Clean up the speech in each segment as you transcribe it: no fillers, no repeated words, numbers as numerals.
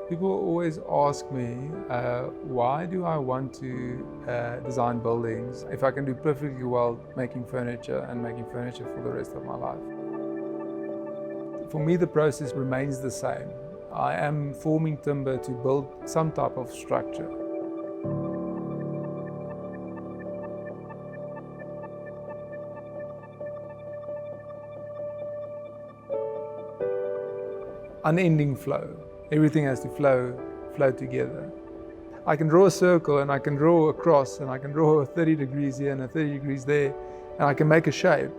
People always ask me, why do I want to design buildings if I can do perfectly well making furniture and making furniture for the rest of my life? For me, the process remains the same. I am forming timber to build some type of structure. Unending flow. Everything has to flow together. I can draw a circle and I can draw a cross and I can draw a 30 degrees here and a 30 degrees there, and I can make a shape.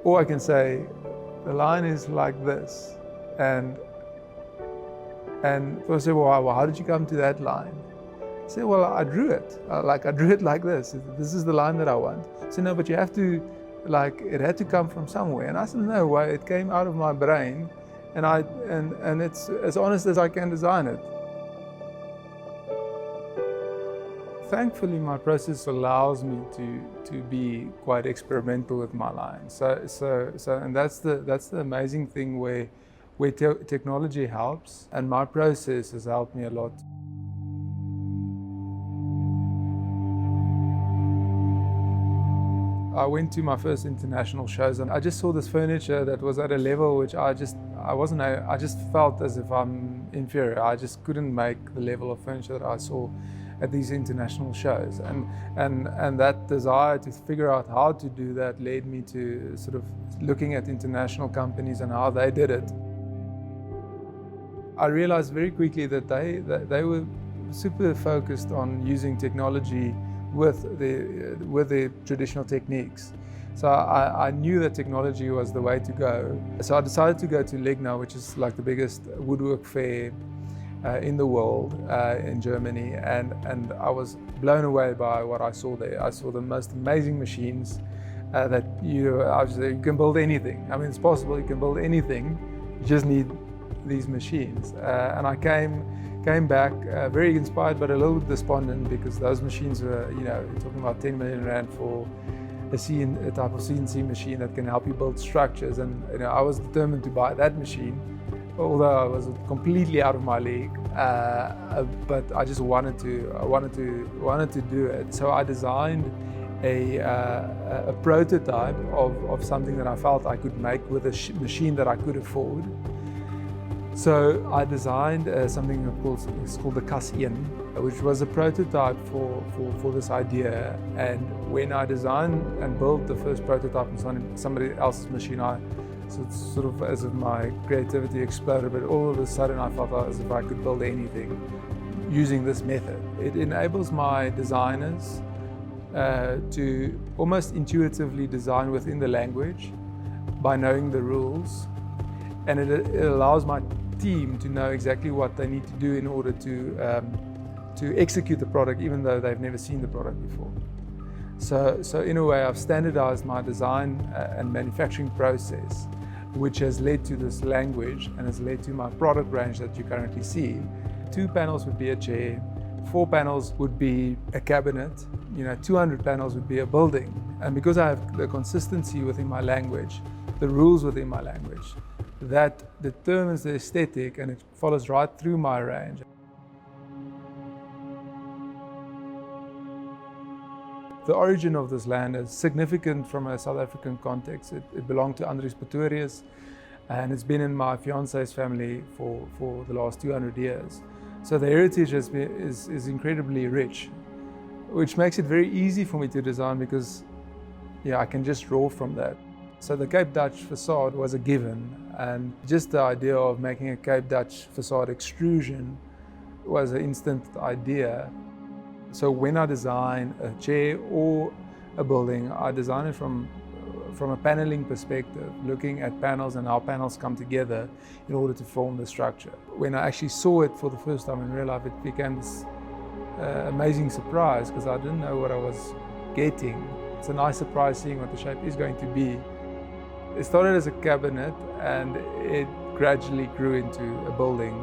Or I can say, the line is like this. And people say, well, how did you come to that line? I say, well, I drew it. I drew it like this. This is the line that I want. I say, no, but you have to, it had to come from somewhere. And I said, no, well, it came out of my brain. And it's as honest as I can design it. Thankfully, my process allows me to be quite experimental with my lines. And that's the amazing thing where technology helps, and my process has helped me a lot. I went to my first international shows and I just saw this furniture that was at a level which I just felt as if I'm inferior. I just couldn't make the level of furniture that I saw at these international shows. And that desire to figure out how to do that led me to sort of looking at international companies and how they did it. I realized very quickly that they were super focused on using technology with the traditional techniques. So I knew that technology was the way to go. So I decided to go to Krynauw, which is like the biggest woodwork fair in the world in Germany, and I was blown away by what I saw there. I saw the most amazing machines that you can build anything. I mean, it's possible, you can build anything, you just need these machines. And I came back very inspired but a little bit despondent, because those machines were, you're talking about 10 million rand for a type of CNC machine that can help you build structures. And I was determined to buy that machine, although I was completely out of my league. But I just wanted to do it. So I designed a prototype of something that I felt I could make with a machine that I could afford. So I designed something called the Kas-1, which was a prototype for this idea. And when I designed and built the first prototype on somebody else's machine, sort of as if my creativity exploded. But all of a sudden, I felt as if I could build anything using this method. It enables my designers to almost intuitively design within the language by knowing the rules, and it allows my team to know exactly what they need to do in order to execute the product, even though they've never seen the product before. So in a way, I've standardized my design and manufacturing process, which has led to this language and has led to my product range that you currently see. 2 panels would be a chair, 4 panels would be a cabinet, 200 panels would be a building. And because I have the consistency within my language, the rules within my language, that determines the aesthetic, and it follows right through my range. The origin of this land is significant from a South African context. It belonged to Andries Pretorius, and it's been in my fiance's family for the last 200 years. So the heritage is incredibly rich, which makes it very easy for me to design, because I can just draw from that. So the Cape Dutch facade was a given, and just the idea of making a Cape Dutch facade extrusion was an instant idea. So when I design a chair or a building, I design it from a paneling perspective, looking at panels and how panels come together in order to form the structure. When I actually saw it for the first time in real life, it became this amazing surprise, because I didn't know what I was getting. It's a nice surprise seeing what the shape is going to be. It started as a cabinet and it gradually grew into a building.